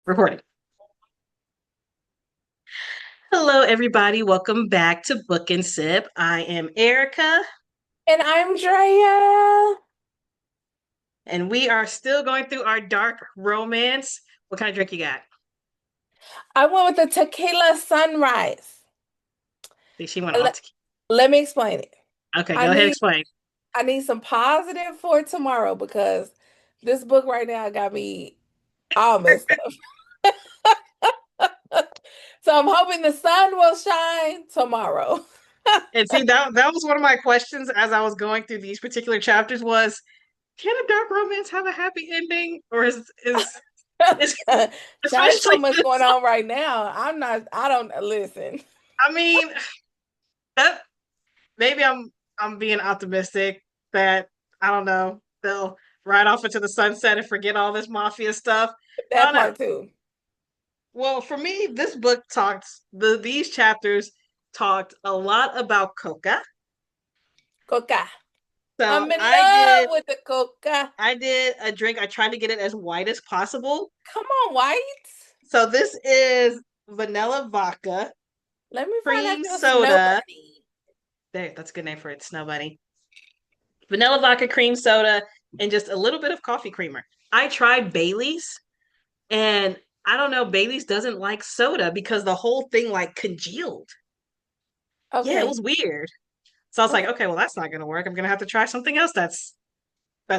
Recording. Hello, everybody. Welcome back to Book and Sip. I am Erica, And I'm Drea. and we are still going through our dark romance. What kind of drink you got? I went with the tequila sunrise. See, she went all Let, tequila. let me explain it. Okay, I go ahead, need explain. I need some positive for tomorrow because this book right now got me all messed up. So I'm hoping the sun will shine tomorrow. And see, that was one of my questions as I was going through these particular chapters was, can a dark romance have a happy ending? Or is Child, so especially much this going one? on right now. I don't listen. I mean, that maybe I'm being optimistic that I don't know, they'll ride off into the sunset and forget all this mafia stuff. I That don't know. part too. Well, for me, this book these chapters talked a lot about coca. Coca. So I'm in love with the coca. I did a drink. I tried to get it as white as possible. Come on, White. So this is vanilla vodka, Let me find out cream your snow soda. bunny. There, that's a good name for it, Snow Bunny. Vanilla vodka, cream soda, and just a little bit of coffee creamer. I tried Bailey's, and I don't know, Bailey's doesn't like soda because the whole thing like congealed. Yeah, it Okay. was weird. So I was like, Okay. okay, well that's not gonna work. I'm gonna have to try something else that's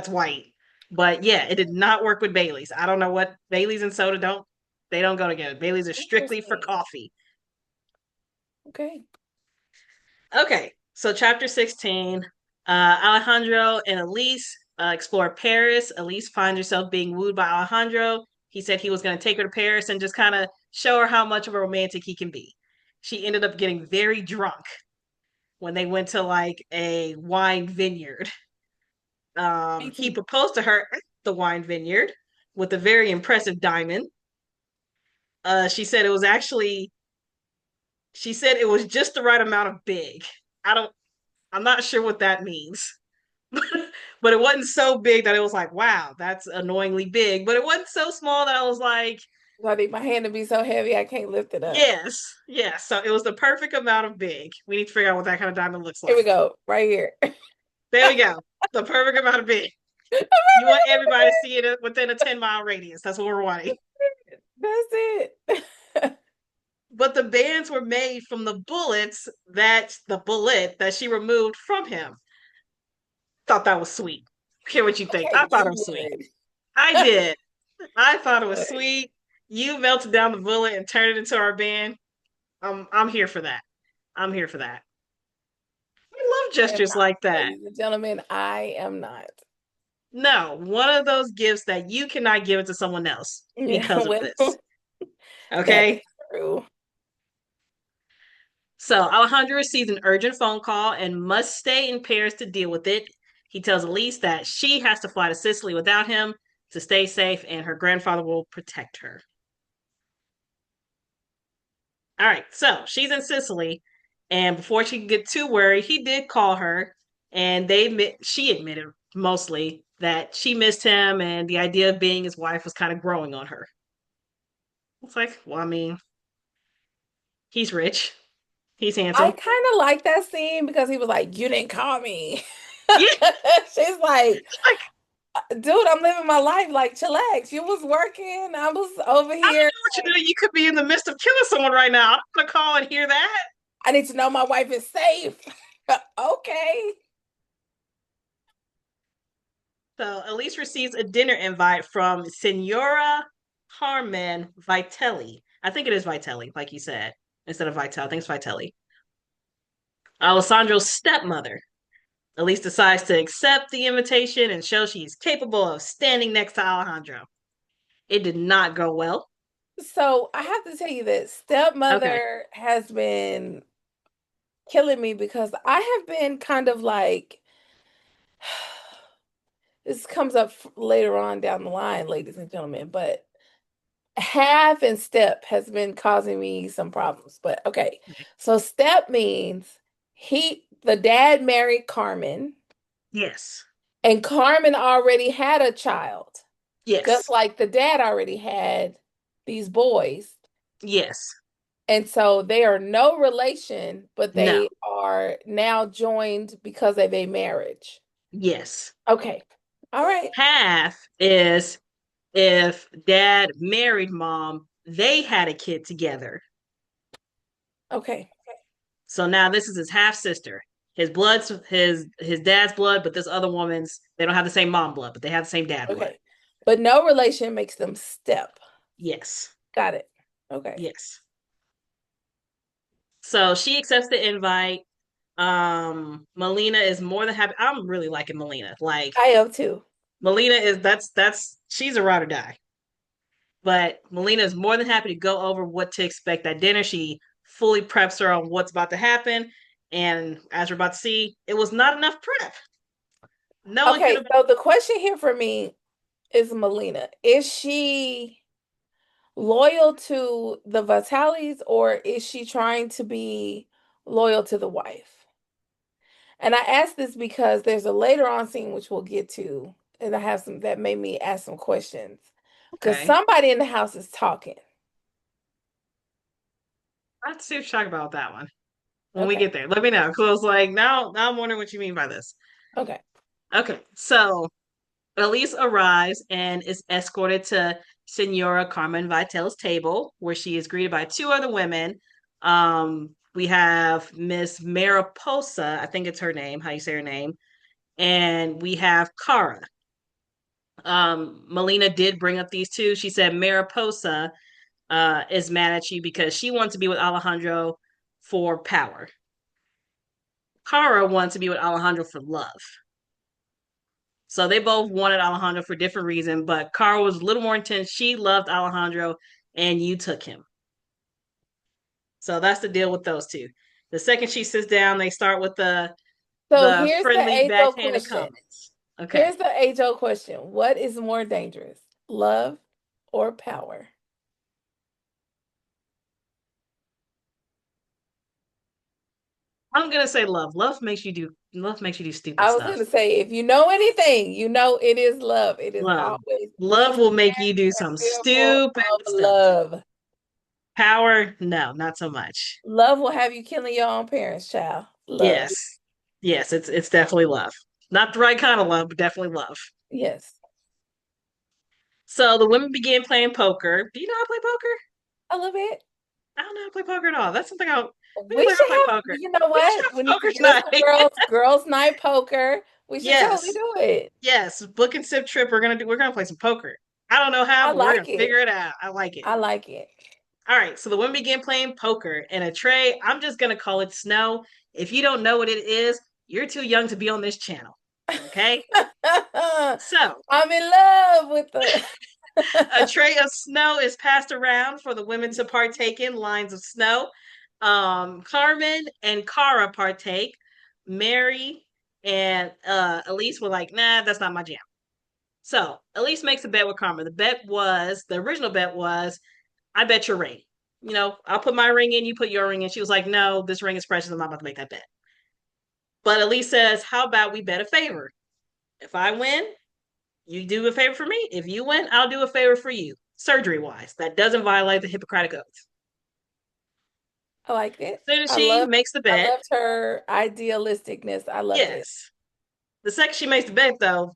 white. But yeah, it did not work with Bailey's. I don't know what Bailey's and soda don't go together. Bailey's is strictly for Interesting. coffee. Okay. Okay, so chapter 16, Alejandro and Elyse explore Paris. Elyse finds herself being wooed by Alejandro. He said he was going to take her to Paris and just kind of show her how much of a romantic he can be. She ended up getting very drunk when they went to like a wine vineyard. Me He too. proposed to her at the wine vineyard with a very impressive diamond. She said it was actually, she said it was just the right amount of big. I don't, I'm not sure what that means. But it wasn't so big that it was like, wow, that's annoyingly big. But it wasn't so small that I was like, I need my hand to be so heavy I can't lift it up. yes, yes. So it was the perfect amount of big. We need to figure out what that kind of diamond looks Here we like. go. Right here. There we go. The perfect amount of big. You want everybody to see it within a 10-mile radius. That's what we're wanting. That's it. But the bands were made from the bullet that she removed from him. Thought that was sweet. Hear what you think. Okay, I thought you it was sweet. would. I did. I thought it was Would. sweet. You melted down the bullet and turned it into our band. I'm here for that. I'm here for that. I love I am gestures not, like that. ladies and gentlemen. I am not. No, one of those gifts that you cannot give it to someone else Yeah, because of well, this. that Okay? is true. So Alejandro receives an urgent phone call and must stay in Paris to deal with it. He tells Elise that she has to fly to Sicily without him to stay safe and her grandfather will protect her. All right, so she's in Sicily, and before she could get too worried, he did call her, and she admitted mostly that she missed him, and the idea of being his wife was kind of growing on her. It's like, well, I mean, he's rich, he's I handsome. kind of like that scene because he was like, "You didn't call me." Yeah, She's like, like "Dude, I'm living my life. Like, chillax. You was working. I was over I don't here. know what you're doing. You could be in the midst of killing someone right now. I'm gonna call and hear that. I need to know my wife is safe." Okay. So Elise receives a dinner invite from Signora Carmen Vitelli. I think it is Vitelli, like you said, instead of Vitel. I think it's Vitelli. Alessandro's stepmother. Elise decides to accept the invitation and show she's capable of standing next to Alejandro. It did not go well. So I have to tell you that Okay. stepmother has been killing me because I have been kind of like this comes up later on down the line, ladies and gentlemen, but half and step has been causing me some problems. But okay. So step means the dad married Carmen Yes. and Carmen already had a child, just Yes. like the dad already had. these boys. Yes. And so they are no relation, but No. they are now joined because of a marriage. Yes. Okay. All right. Half is if dad married mom, they had a kid together. Okay. So now this is his half sister. His blood's his dad's blood, but this other woman's they don't have the same mom blood, but they have the same dad blood. Okay. But no relation makes them step. Yes. Got it. Okay. Yes. So she accepts the invite. Melina is more than happy. I'm really liking Melina. Like I am too. Melina is that's she's a ride or die. But Melina is more than happy to go over what to expect at dinner. She fully preps her on what's about to happen. And as we're about to see, it was not enough prep. No one could Okay. have. So the question here for me is Melina. Is she loyal to the Vitalis or is she trying to be loyal to the wife? And I ask this because there's a later on scene which we'll get to, and I have some that made me ask some questions. Because Okay. somebody in the house is talking. Let's see what you talk about that one when we Okay. get there. Let me know. Because I was like, now I'm wondering what you mean by this. Okay. Okay. So Elise arrives and is escorted to Senora Carmen Vitel's table, where she is greeted by two other women. We have Miss Mariposa, I think it's her name, how you say her name, and we have Cara. Melina did bring up these two. She said Mariposa is mad at you because she wants to be with Alejandro for power. Cara wants to be with Alejandro for love. So they both wanted Alejandro for different reasons, but Cara was a little more intense. She loved Alejandro, and you took him. So that's the deal with those two. The second she sits down, they start with So the here's the friendly age-old backhanded question. comments. Okay, Here's the age-old question. What is more dangerous, love or power? I'm gonna say love. Love makes you do stupid I was stuff. going to say, if you know anything, you know it is love. It is Love. always Love easy will make you do and some fearful stupid of stuff. love. Power, no, not so much. Love will have you killing your own parents, child. Love. Yes. Yes, it's definitely love. Not the right kind of love, but definitely love. Yes. So the women began playing poker. Do you know how to play poker? I love it. I don't know how to play poker at all. That's something we need to We learn how should to play have, poker. you know We should what? have We a need to poker's get us some night. girls' night poker. We should totally Yes. do it. Yes. Book and sip trip. We're gonna play some poker. I don't know how, I but we're gonna like it. figure it out. I like it. I like it. All right. So the women began playing poker and a tray. I'm just gonna call it snow. If you don't know what it is, you're too young to be on this channel. Okay. So I'm in love with the a tray of snow is passed around for the women to partake in lines of snow. Carmen and Cara partake. Mary and Elise were like, nah, that's not my jam. So Elise makes a bet with Carmen. The original bet was, I bet your ring. You know, I'll put my ring in, you put your ring in. She was like, no, this ring is precious. I'm not about to make that bet. But Elise says, how about we bet a favor? If I win, you do a favor for me. If you win, I'll do a favor for you, surgery wise. That doesn't violate the Hippocratic Oath. I like it. As soon as she makes the I bet, loved her idealisticness. I loved it. yes. The second she makes the bet, though,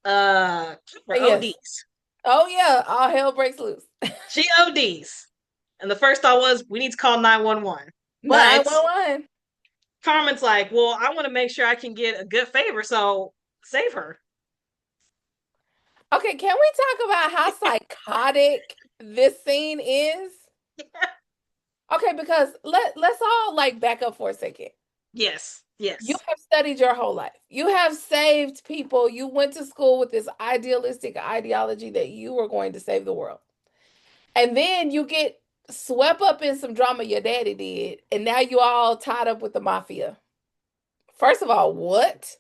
her Yes. ODs. Oh yeah, all hell breaks loose. She ODs. And the first thought was, we need to call 911. But 911. Carmen's like, well, I want to make sure I can get a good favor, so save her. Okay, can we talk about how psychotic this scene is? Okay, because let's all like back up for a second. Yes, You yes. have studied your whole life. You have saved people. You went to school with this idealistic ideology that you were going to save the world. And then you get swept up in some drama your daddy did, and now you all tied up with the mafia. First of all, what?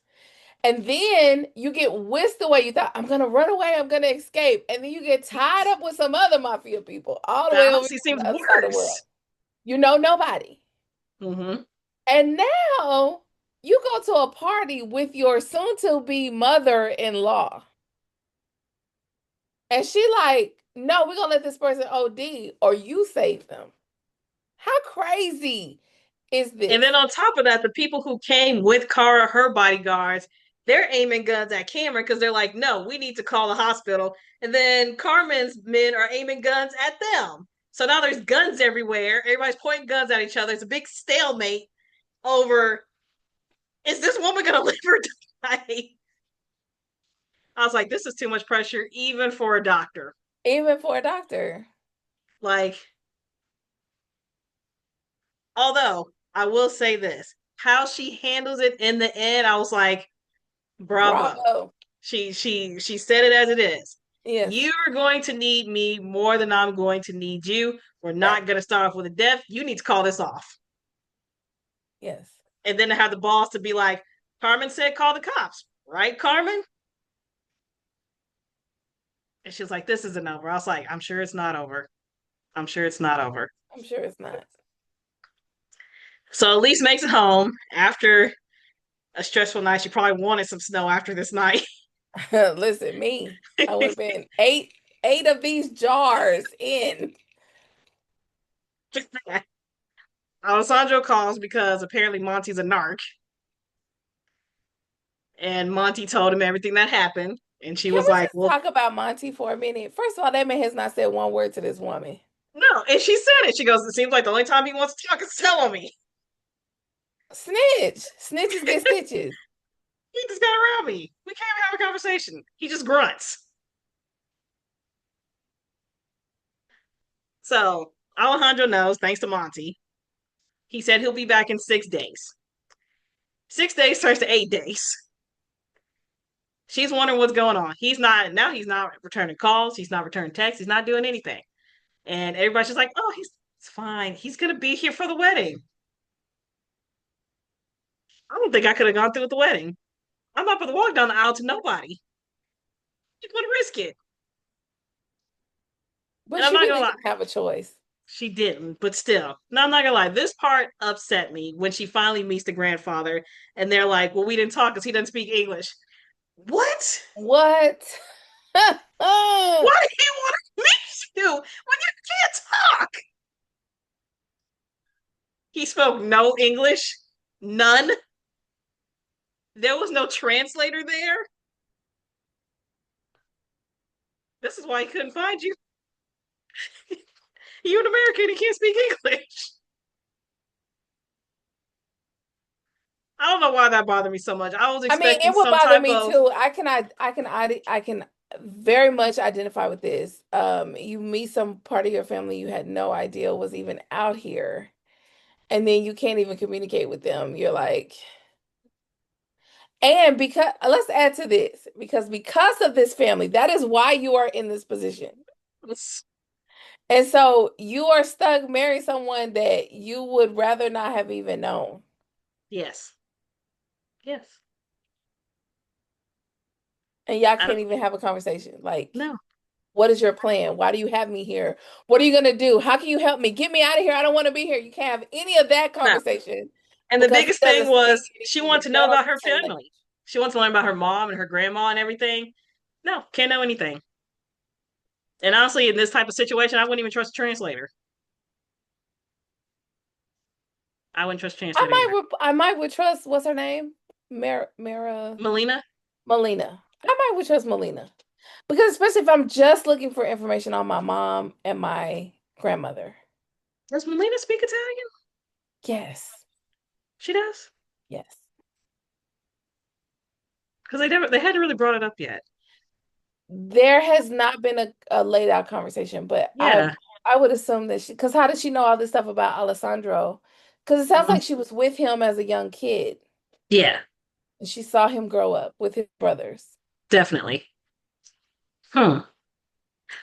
And then you get whisked away. You thought, I'm gonna run away, I'm gonna escape. And then you get tied up with some other mafia people all the way That over honestly here on seems the other side of the world. worse. You know nobody. Mm-hmm. And now you go to a party with your soon to be mother-in-law. And she like, no, we're gonna let this person OD or you save them. How crazy is And this? then on top of that, the people who came with Kara, her bodyguards, they're aiming guns at Cameron because they're like, no, we need to call the hospital. And then Carmen's men are aiming guns at them. So now there's guns everywhere. Everybody's pointing guns at each other. It's a big stalemate over, is this woman going to live or die? I was like, this is too much pressure, even for a doctor. Even for a doctor. Like, although I will say this, how she handles it in the end, I was like, bravo. Bravo. She said it as it is. Yes. You are going to need me more than I'm going to need you. We're Yeah. not going to start off with a death. You need to call this off. Yes. And then to have the boss to be like, Carmen said call the cops, right, Carmen? And she was like, this isn't over. I was like, I'm sure it's not over. I'm sure it's not over. I'm sure it's not. So Elise makes it home after a stressful night. She probably wanted some snow after this night. Listen, me, I would have been eight of these jars in. Alessandro calls because apparently Monty's a narc. And Monty told him everything that happened. And she Can was we like, just well, talk about Monty for a minute? First of all, that man has not said one word to this woman. no. And she said it. She goes, it seems like the only time he wants to talk is telling me. Snitch. Snitches get stitches. He just got around me. We can't even have a conversation. He just grunts. So Alejandro knows, thanks to Monty. He said he'll be back in 6 days. 6 days turns to 8 days. She's wondering what's going on. He's not returning calls. He's not returning texts. He's not doing anything. And everybody's just like, oh, it's fine. He's going to be here for the wedding. I don't think I could have gone through with the wedding. I'm not going to walk down the aisle to nobody. You want to risk it. And But I'm she not going really to lie. didn't have a choice. She didn't, but still. No, I'm not going to lie. This part upset me when she finally meets the grandfather and they're like, well, we didn't talk because he doesn't speak English. What? What? Why do you want to meet you when you can't talk? He spoke no English, none. There was no translator there. This is why he couldn't find you. You're an American. He can't speak English. I don't know why that bothered me so much. I was I mean, expecting it would some bother type me of too. I can very much identify with this. You meet some part of your family you had no idea was even out here, and then you can't even communicate with them. You're like, and because let's add to this, because of this family, that is why you are in this position. And so you are stuck marrying someone that you would rather not have even known. yes, yes. And y'all I don't can't even have a conversation. Like, know. what is your plan? Why do you have me here? What are you gonna do? How can you help me? Get me out of here. I don't want to be here. You can't have any of that No. conversation And the because he biggest thing doesn't speak was she any, wanted to know none of about the her same language. family. She wants to learn about her mom and her grandma and everything. No, can't know anything. And honestly, in this type of situation, I wouldn't even trust a translator. I wouldn't trust a translator either. I might would trust what's her name? Mara Melina, Melina. I might would trust Melina. Because especially if I'm just looking for information on my mom and my grandmother. does Melina speak Italian? Yes. She does. Yes. Because they hadn't really brought it up yet. There has not been a laid out conversation, but Yeah. I would assume that she, because how did she know all this stuff about Alessandro? Because it sounds Mm, like she was with him as a young kid yeah, and she saw him grow up with his brothers. definitely. Hmm.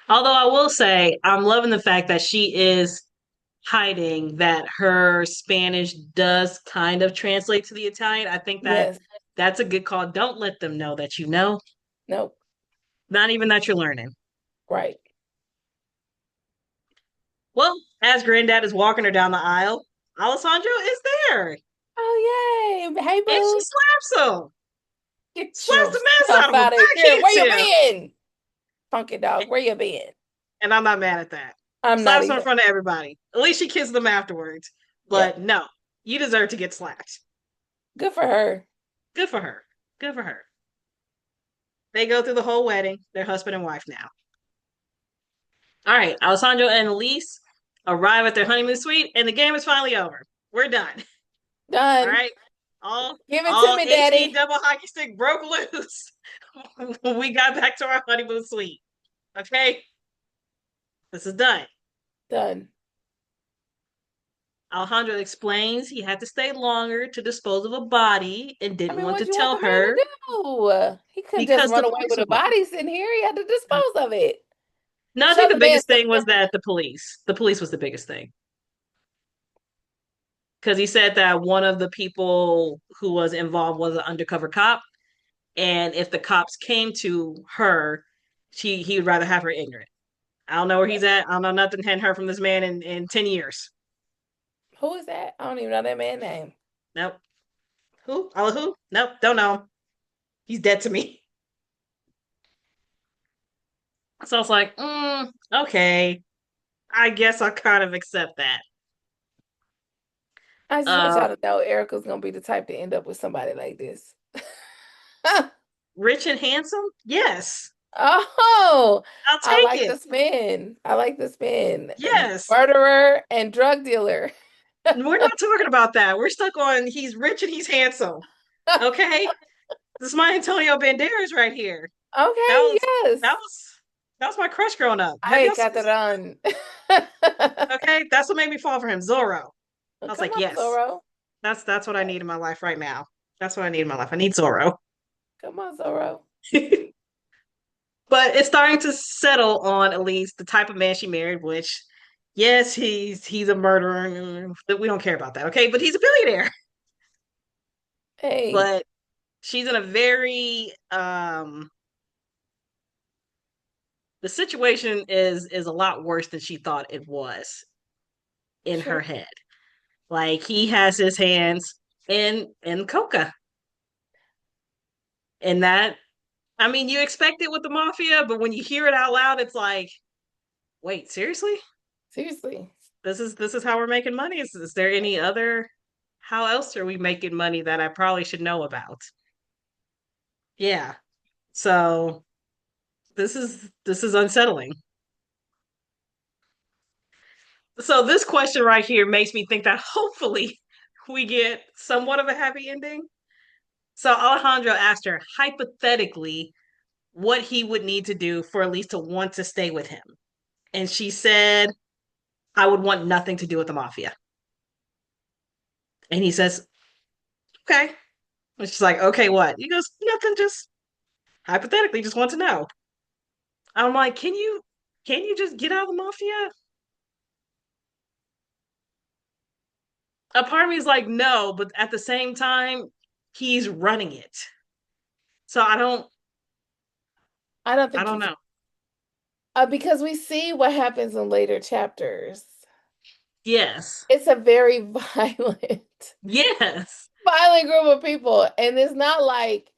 Although I will say, I'm loving the fact that she is hiding that her Spanish does kind of translate to the Italian. I think that Yes. that's a good call. Don't let them know that you know, Nope. not even that you're learning. Right. Well, as Granddad is walking her down the aisle, Alessandro is there, Oh, yay. Hey, and she boo. slaps him, Get slaps the mess yourself out of him, out of here. Where backhands you him. been? Funky dog, where you been? and I'm not mad at that. I'm not Slaps him in either. front of everybody. At least she kisses them afterwards. Yep. But no, you deserve to get slapped. Good for her. Good for her. Good for her. They go through the whole wedding. They're husband and wife now. All right, Alessandro and Elyse arrive at their honeymoon suite, and the game is finally over. We're done. All Done. right, all Give it to all me, HD daddy. double hockey stick broke loose when we got back to our honeymoon suite. Okay, this is done. Done. Alejandro explains he had to stay longer to dispose of a body and I didn't mean, want what to you want tell the man to her do? He couldn't just because the run away police with were a looking. body sitting here. He had to dispose of it. No, I Show think the the man biggest some thing was that empathy. the police was the biggest thing because he said that one of the people who was involved was an undercover cop, and if the cops came to her, he would rather have her ignorant. I don't know where he's at. I don't know nothing hadn't heard from this man in 10 years. Who is that? I don't even know that man's name. Nope. Who? Oh, who? Nope. Don't know. He's dead to me. So I was like, okay. I guess I'll kind of accept that. I just want Uh, y'all to know Erica's gonna be the type to end up with somebody like this. Rich and handsome? Yes. Oh, I'll I take like it. this man. I like this man. Yes. Murderer and drug dealer. We're not talking about that. We're stuck on he's rich and he's handsome. Okay? This is my Antonio Banderas right here. That Okay, was that yes. was that was my crush growing up. Have Ay, y'all seen this? Catalan. Okay, that's what made me fall for him. Zorro. I was Come like, on, yes, Zorro. that's what I need in my life right now. That's what I need in my life. I need Zorro. Come on, Zorro. But it's starting to settle on at least the type of man she married, which yes, he's a murderer. We don't care about that, okay? But he's a billionaire. Hey, But she's in a very the situation is a lot worse than she thought it was in her sure. head. Like he has his hands in coca. And that I mean you expect it with the mafia, but when you hear it out loud, it's like, wait, seriously? Seriously. This is how we're making money? Is there any other how else are we making money that I probably should know about? Yeah. So this is unsettling. So this question right here makes me think that hopefully we get somewhat of a happy ending. So Alejandro asked her hypothetically what he would need to do for Elise to want to stay with him. And she said, I would want nothing to do with the mafia. And he says, okay. And she's like, okay, what? He goes, nothing, just hypothetically, just want to know. I'm like, can you just get out of the mafia? A part of me is like, no, but at the same time, he's running it. So I don't I think don't you can. know. Because we see what happens in later chapters. Yes. It's a very violent, Yes. violent group of people, and it's not like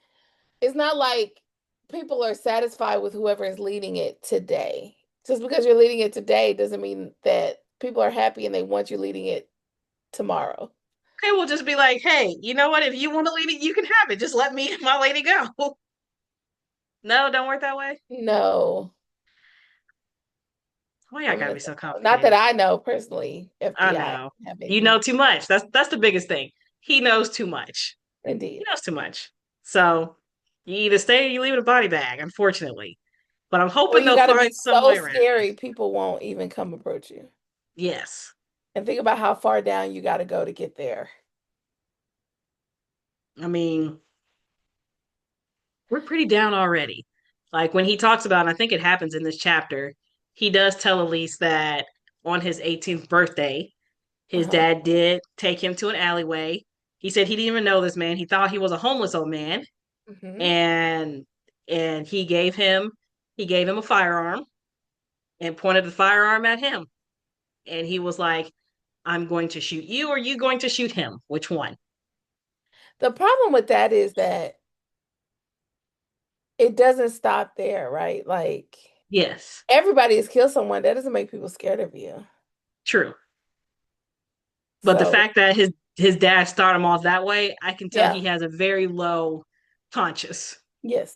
people are satisfied with whoever is leading it today. Just because you're leading it today doesn't mean that people are happy and they want you leading it tomorrow. Okay, we'll just be like, hey, you know what? If you want to lead it, you can have it. Just let me and my lady go. No, don't work that way. No, Why I y'all gotta mean, be so no. Not that complicated? I know personally. I FBI know. have You anything know to too much. That's the biggest thing. He knows too much. He indeed. knows too much. So you either stay or you leave in a body bag, unfortunately. But I'm Or hoping you they'll got to be find some so way around it. scary, people won't even come approach you. Yes. And think about how far down you got to go to get there. I mean, we're pretty down already. Like when he talks about, and I think it happens in this chapter, he does tell Elise that on his 18th birthday, his Uh-huh. dad did take him to an alleyway. He said he didn't even know this man. He thought he was a homeless old man, Hmm. and he gave him a firearm and pointed the firearm at him. And he was like, "I'm going to shoot you, or you going to shoot him? Which one?" The problem with that is that it doesn't stop there, right? Like Yes, Everybody has killed someone. That doesn't make people scared of you. true. But the So fact that his dad started him off that way, I can tell yeah, he has a very low conscious, yes,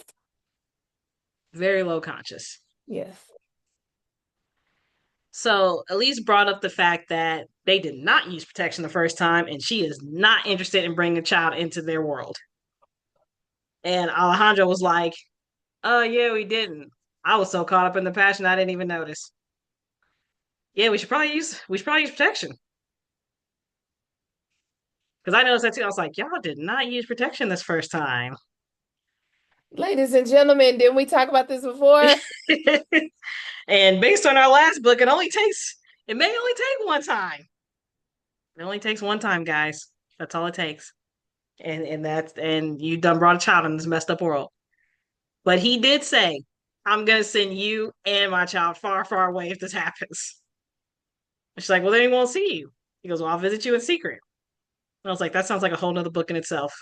very low conscious. yes. So Elise brought up the fact that they did not use protection the first time, and she is not interested in bringing a child into their world. And Alejandro was like, "Oh yeah, we didn't. I was so caught up in the passion I didn't even notice. Yeah, we should probably use protection because I noticed that too. I was like, y'all did not use protection this first time." Ladies and gentlemen, didn't we talk about this before? And based on our last book, it may only take one time. It only takes one time, guys. That's all it takes. And you done brought a child in this messed up world. But he did say, I'm gonna send you and my child far, far away if this happens. And she's like, well, then he won't see you. He goes, well, I'll visit you in secret. And I was like, that sounds like a whole nother book in itself.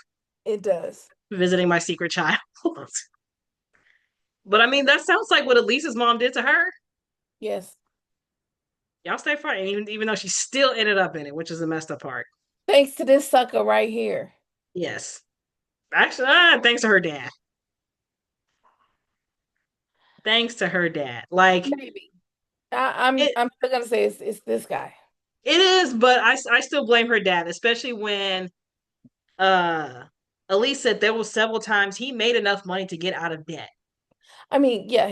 It does. Visiting my secret child. But I mean, that sounds like what Elise's mom did to her. Yes. Y'all stay far, and even though she still ended up in it, which is the messed up part. Thanks to this sucker right here. Yes, actually, thanks to her dad. Thanks to her dad. Like Maybe. I'm it, I'm still gonna say it's this guy. it is, but I still blame her dad, especially when uh Elise said there was several times he made enough money to get out of debt. I mean, yeah,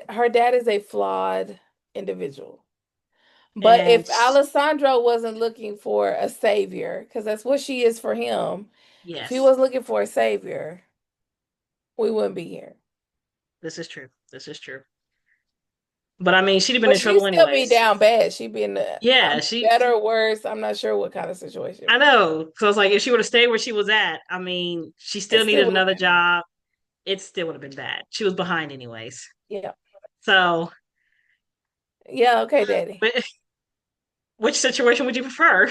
her dad is a flawed individual. But And if Alessandro wasn't looking for a savior, because that's what she is for him, if he yes, was looking for a savior, we wouldn't be here. this is true. This is true. But I mean, she'd have been But in she'd trouble still be anyways. down bad. She'd be in the Yeah, she. better, worse. I'm not sure what kind of situation. I know. So it's like if she would have stayed where she was at, I mean, she It still still needed would have another been bad. job. It still would have been bad. She was behind anyways. Yeah. So, Yeah, okay, Daddy. but which situation would you prefer?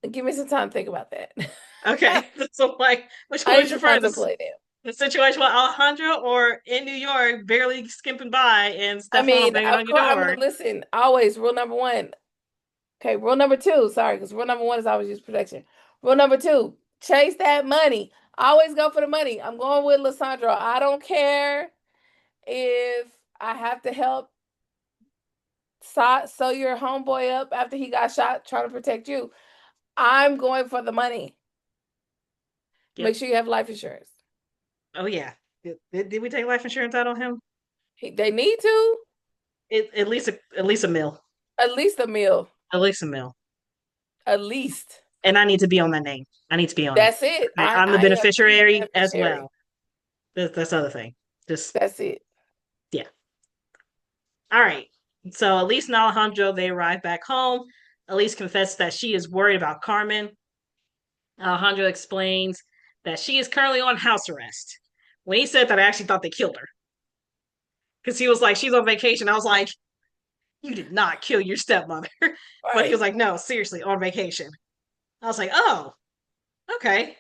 Give me some time to think about that. Okay, so like, which one I would need you to prefer? contemplate it. The situation with Alejandro or in New York, barely skimping by and I Stefan mean, banging of on your course, I'm door? gonna listen. Always rule number one. Okay, rule number two. Sorry, because rule number one is always use protection. Rule number two, chase that money. Always go for the money. I'm going with Lissandro. I don't care if I have to help sew your homeboy up after he got shot trying to protect you. I'm going for the money. Make Yep. sure you have life insurance. Oh yeah. Did we take life insurance out on him? They need to At least a mill. at least a meal. At least a mill. At least. And I need to be on that name. I need to be on it. That's it. Okay, I'm the I am the beneficiary as beneficiary. well. That's the other thing. Just That's it. yeah. All right. So Elise and Alejandro, they arrive back home. Elise confesses that she is worried about Carmen. Alejandro explains that she is currently on house arrest. When he said that, I actually thought they killed her because he was like, she's on vacation. I was like, you did not kill your stepmother. But he was Right. like, no, seriously, on vacation. I was like, oh, okay.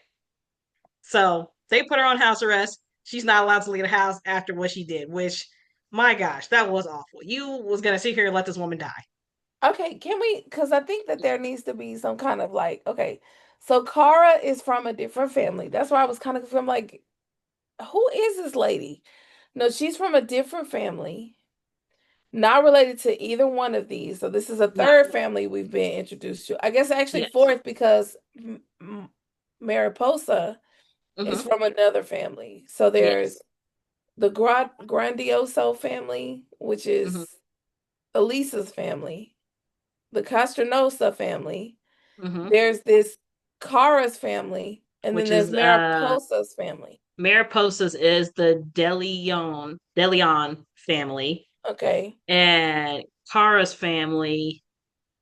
So they put her on house arrest. She's not allowed to leave the house after what she did, which, my gosh, that was awful. You was going to sit here and let this woman die. Okay, can we? Because I think that there needs to be some kind of like, okay, so Kara is from a different family. That's why I was kind of, I'm like, who is this lady? No, she's from a different family, not related to either one of these. So this is a No. third family we've been introduced to. I guess actually Yes. fourth because Mariposa is Mm-hmm. from another family. So there's Yes. the Grandioso family, which Mm-hmm. is Elisa's family, the Castronosa family. Mm-hmm. There's this Cara's family, and then Which there's is Mariposa's family. Mariposas is the De Leon family, Okay. and Cara's family.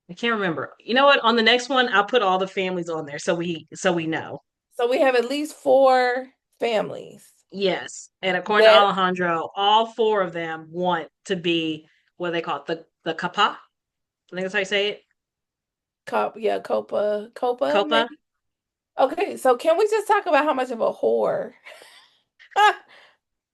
I can't remember. You know what? On the next one, I'll put all the families on there so we know. So we have at least four families Yes, and according to that Alejandro, all four of them want to be what they call it, the capa. I think that's how you say it. yeah, Copa Copa. maybe. Okay, so can we just talk about how much of a whore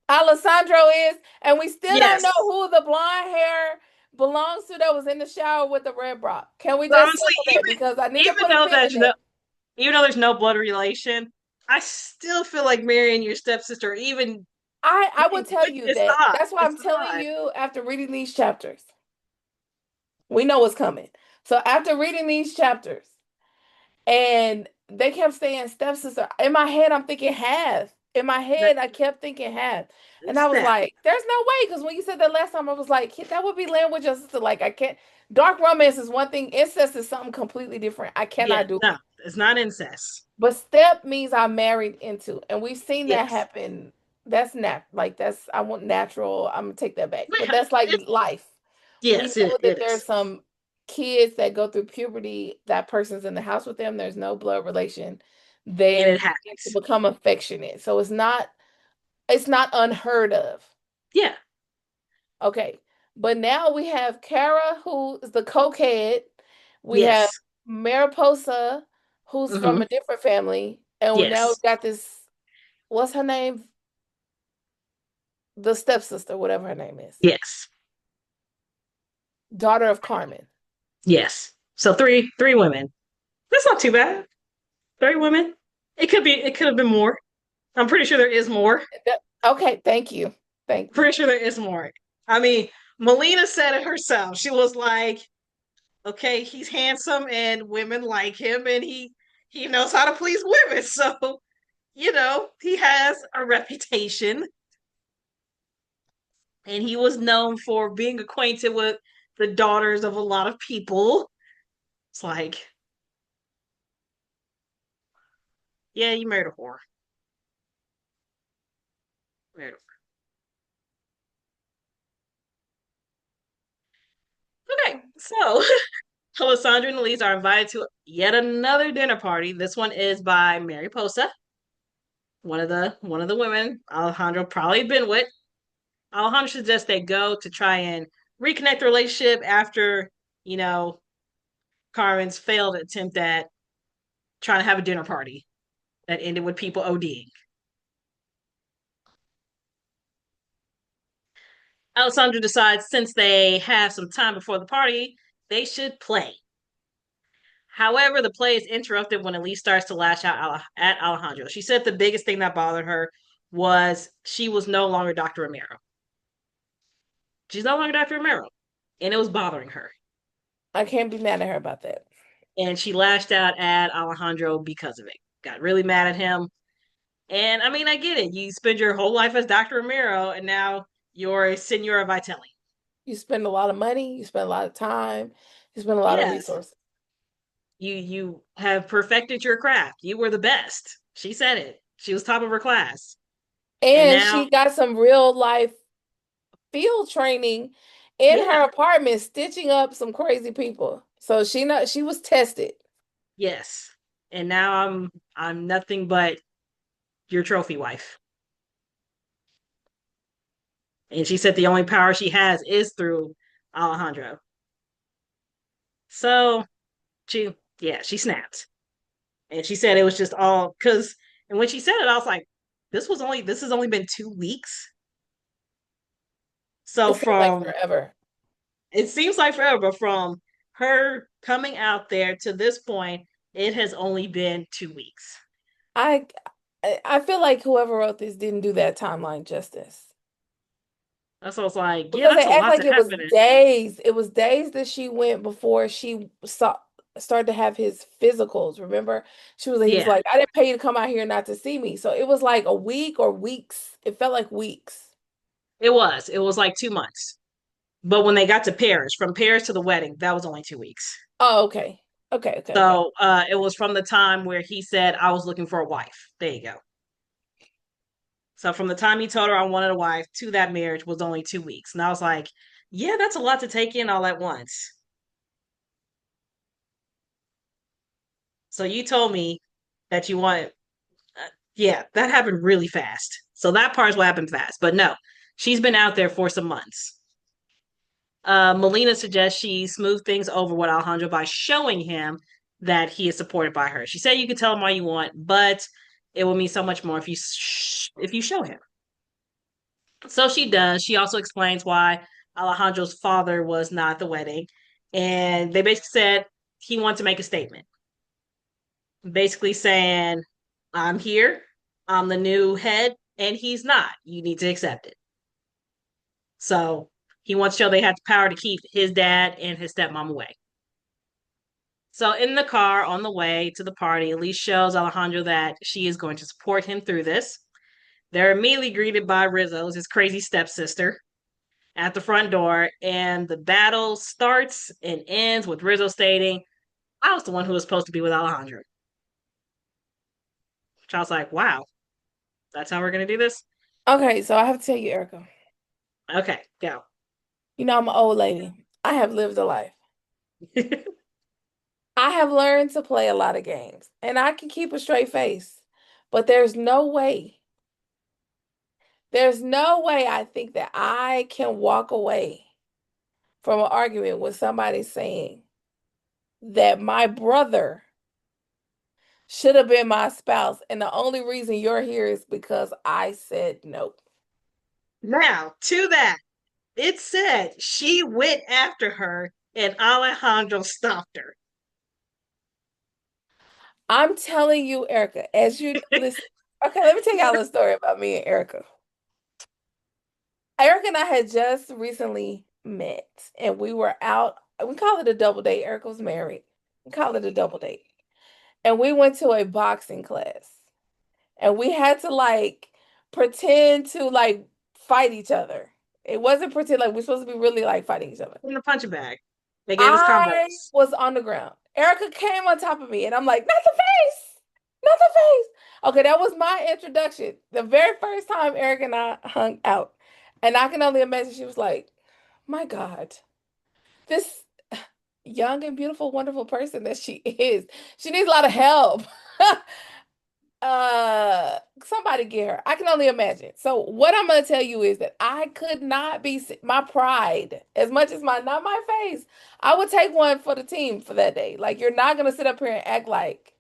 Alessandro is, and we still don't know Yes. who the blonde hair belongs to that was in the shower with the red bra. Can we But just honestly, settle that? Because I need to even put a though pin in that. there's no blood relation, I still feel like marrying your stepsister, even I will tell with you it's that. odd. That's why It's I'm telling odd. you after reading these chapters. We know what's coming. So after reading these chapters, and they kept saying stepsister. In my head, I'm thinking half. In my That head, I kept thinking half. And I was step. like, there's no way. Because when you said that last time, I was like, that would be laying with your sister. Like, I can't. Dark romance is one thing, incest is something completely different. I Yeah, cannot do no, it. it's not incest. But step means I'm married into. And we've seen that Yes. happen. That's that's, I want natural. I'm going to take that back. But Yeah, that's like it's life. We yes, know that it there's is. some kids that go through puberty, that person's in the house with them, there's no blood relation. And They it begin to happens. become affectionate. So it's not unheard of. Yeah. Okay. But now we have Kara, who is the cokehead. We have Yes. Mariposa, who's from Mm-hmm. a different family. And now we've Yes. got this, what's her name? The stepsister, whatever her name is. Yes. Daughter of Carmen. Yes. So three women. That's not too bad. Three women. It could have been more. I'm pretty sure there is more. Okay, thank you. Thank you. Pretty sure there is more. I mean, Melina said it herself. She was like, okay, he's handsome and women like him and he knows how to please women. So, he has a reputation and he was known for being acquainted with the daughters of a lot of people. It's like, yeah, you married a whore. Married a whore. Okay, so Alessandra and Elise are invited to yet another dinner party. This one is by Mary Posa, one of the women Alejandro probably been with. Alejandro suggests they go to try and reconnect the relationship after, you know, Carmen's failed attempt at trying to have a dinner party that ended with people ODing. Alessandra decides since they have some time before the party, they should play. However, the play is interrupted when Elise starts to lash out at Alejandro. She said the biggest thing that bothered her was she was no longer Dr. Romero. She's no longer Dr. Romero. And it was bothering her. I can't be mad at her about that. And she lashed out at Alejandro because of it. Got really mad at him. And I mean, I get it. You spend your whole life as Dr. Romero, and now you're a Senora Vitelli. You spend a lot of money, you spend a lot of time, you spend a lot of Yes, resources. you have perfected your craft. You were the best. She said it. She was top of her class. And And now, she got some real life field training in yeah, her apartment, stitching up some crazy people. So she was tested. yes. And now I'm nothing but your trophy wife. And she said the only power she has is through Alejandro. So she snapped. And she said it was just all because, and when she said it, I was like, this has only been 2 weeks. So It seemed like from, forever. it seems like forever, but from her coming out there to this point, it has only been 2 weeks. I I feel like whoever wrote this didn't do that timeline justice. That's what I was like, yeah, Because they that's a act lot like to it was happen. days. It was days that she went before she saw started to have his physicals. Remember? He was Yeah, like, I didn't pay you to come out here not to see me. So it was like a week or weeks. It felt like weeks. it was like 2 months. But when they got to Paris, from Paris to the wedding, that was only 2 weeks. Oh, okay. Okay, okay, okay. So it was from the time where he said, I was looking for a wife. There you go. So from the time he told her I wanted a wife to that marriage was only 2 weeks. And I was like, yeah, that's a lot to take in all at once. So you told me that you wanted, yeah, that happened really fast. So that part is what happened fast. But no, she's been out there for some months. Melina suggests she smooth things over with Alejandro by showing him that he is supported by her. She said you can tell him all you want, but it will mean so much more if you show him. So she does. She also explains why Alejandro's father was not at the wedding. And they basically said he wanted to make a statement, basically saying, I'm here, I'm the new head, and he's not. You need to accept it. So he wants to show they had the power to keep his dad and his stepmom away. So in the car on the way to the party, Elise shows Alejandro that she is going to support him through this. They're immediately greeted by Rizzo's, his crazy stepsister, at the front door, and the battle starts and ends with Rizzo stating, I was the one who was supposed to be with Alejandro. Which I was like, wow, that's how we're going to do this? Okay, so I have to tell you, Erica, Okay, go. you know, I'm an old lady. I have lived a life. I have learned to play a lot of games and I can keep a straight face, but there's no way I think that I can walk away from an argument with somebody saying that my brother should have been my spouse and the only reason you're here is because I said no. Now, to that, it said she went after her and Alejandro stopped her. I'm telling you, Erica, as you listen, okay, let me tell y'all a story about me and Erica. Erica and I had just recently met and we were out. We call it a double date. Erica was married. We call it a double date. And we went to a boxing class. And we had to like pretend to like fight each other. It wasn't pretend like we're supposed to be really like fighting each other. In the punching bag. They gave us I combos. was on the ground. Erica came on top of me and I'm like, not the face, not the face. Okay, that was my introduction. The very first time Erica and I hung out. And I can only imagine she was like, my God, this young and beautiful, wonderful person that she is. She needs a lot of help. Somebody get her. I can only imagine. So what I'm gonna tell you is that I could not be my pride as much as my not my face. I would take one for the team for that day. Like you're not gonna sit up here and act like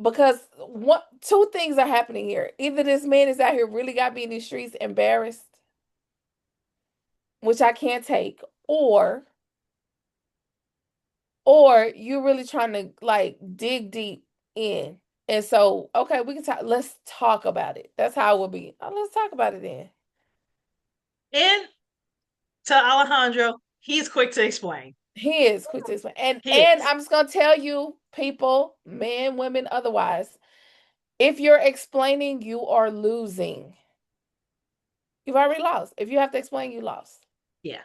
because what two things are happening here. Either this man is out here really got me in these streets embarrassed, which I can't take, or you're really trying to like dig deep in. And so, okay, we can talk. Let's talk about it. That's how it would be. Let's talk about it then. And to Alejandro, he's quick to explain. He is quick to explain. And He and is. I'm just gonna tell you, people, men, women, otherwise, if you're explaining, you are losing. You've already lost. If you have to explain, you lost. Yeah.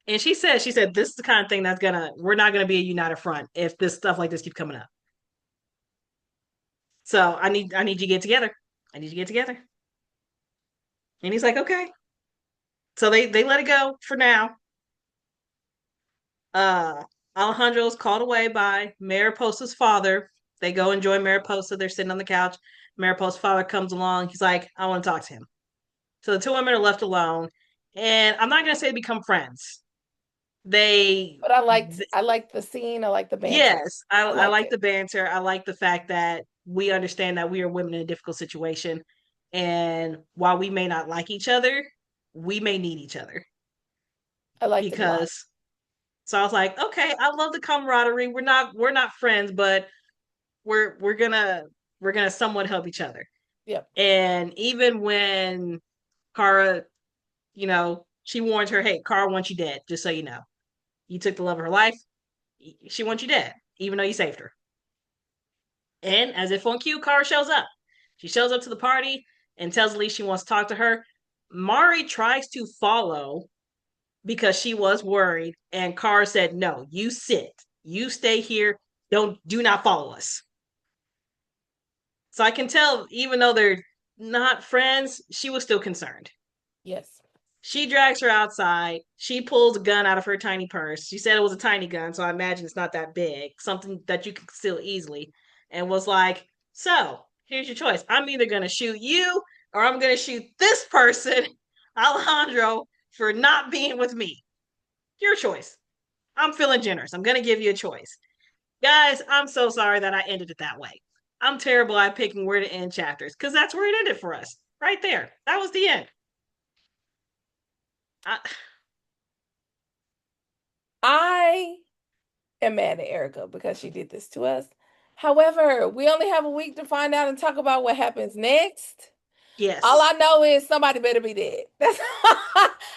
And she said, this is the kind of thing we're not gonna be a united front if this stuff like this keeps coming up. So I need you to get together. I need you to get together. And he's like, okay. So they let it go for now. Uh Alejandro's called away by Mariposa's father. They go and join Mariposa. They're sitting on the couch. Mariposa's father comes along. He's like, I want to talk to him. So the two women are left alone. And I'm not gonna say become friends. They But I liked the scene. I like the banter. Yes, I I liked like it. the banter. I like the fact that we understand that we are women in a difficult situation. And while we may not like each other, we may need each other. I liked it a lot. Because so I was like, okay, I love the camaraderie. We're not friends, but we're gonna we're gonna somewhat help each other. Yep. And even when Kara, she warns her, hey, Kara wants you dead, just so you know. You took the love of her life. She wants you dead, even though you saved her. And as if on cue, Kara shows up. She shows up to the party and tells Lee she wants to talk to her. Mari tries to follow because she was worried, and Kara said, "No, you sit. You stay here. Do not follow us." So I can tell, even though they're not friends, she was still concerned. Yes. She drags her outside. She pulls a gun out of her tiny purse. She said it was a tiny gun, so I imagine it's not that big, something that you can steal easily, and was like, so here's your choice. I'm either going to shoot you or I'm going to shoot this person, Alejandro, for not being with me. Your choice. I'm feeling generous. I'm going to give you a choice. Guys, I'm so sorry that I ended it that way. I'm terrible at picking where to end chapters because that's where it ended for us. Right there. That was the end. I, I am mad at Erica because she did this to us. However, we only have a week to find out and talk about what happens next. All I yes. know is somebody better be dead. That's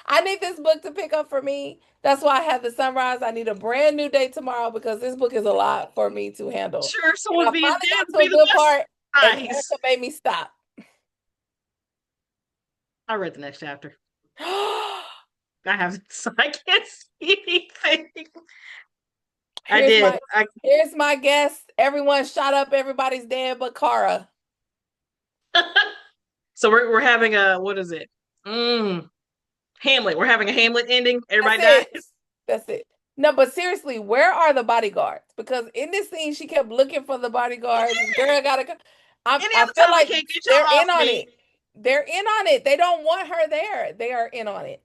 I need this book to pick up for me. That's why I have the sunrise. I need a brand new day tomorrow because this book is a lot for me to handle. Sure, And someone I being finally dead got would to be a the good best. part, and Nice. Erica made me stop. I read the next chapter. I haven't, so I can't see anything. I Here's did. my here's my guess. Everyone shot up, everybody's dead but Kara. So we're having a what is it? Hamlet. We're having a Hamlet ending. That's Everybody it. dies. That's it. No, but seriously, where are the bodyguards? Because in this scene, she kept looking for the bodyguards. This girl gotta come. Any I other feel time I like can't get they're y'all off in on me. it. They're in on it. They don't want her there. They are in on it.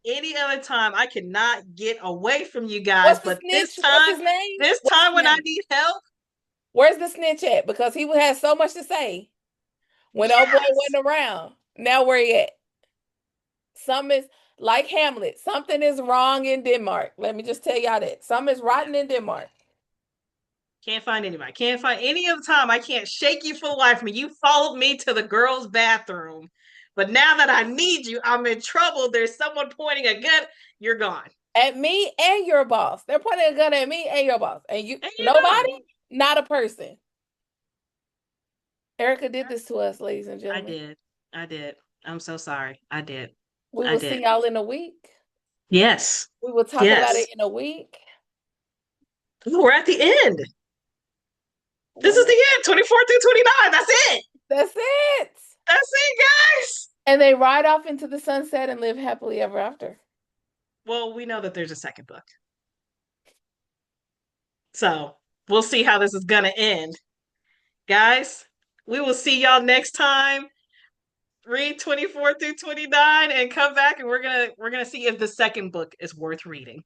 Any other time I cannot get away from you guys, What's the but this snitch? What's time, his name? this What's time his when I name? need help, Where's the snitch at? Because he has so much to say when old boy yes. wasn't around. Now where he at? Something is like Hamlet. Something is wrong in Denmark. Let me just tell y'all that. Something is Yeah. rotten in Denmark. Can't find anybody. Can't find any other time. I can't shake you for the life of me. You followed me to the girls' bathroom. But now that I need you, I'm in trouble. There's someone pointing a gun. You're gone. At me and your boss. They're pointing a gun at me and your boss. And you And you're nobody? gone. Not a person. Erica did this to us, ladies and I gentlemen. did. I did. I'm so sorry. I did. We I will see did. y'all in a week. Yes. We will talk about it Yes. in a week. We're at the end. This is When the end. 24 through 29. That's it. that's it. That's it, guys. And they ride off into the sunset and live happily ever after. Well, we know that there's a second book. So we'll see how this is going to end. Guys, we will see y'all next time. Read 24 through 29 and come back and we're gonna see if the second book is worth reading.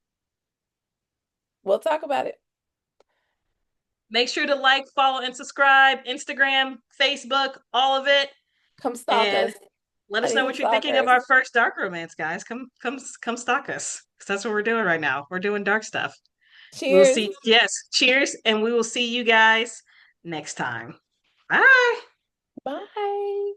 We'll talk about it. Make sure to like, follow, and subscribe, Instagram, Facebook, all of it. Come stalk And us. let I us need know some what you're thinking of stalkers. our first dark romance, guys. Come stalk us. Because that's what we're doing right now. We're doing dark stuff. We'll Cheers. see. Yes. Cheers. And we will see you guys next time. Bye. Bye.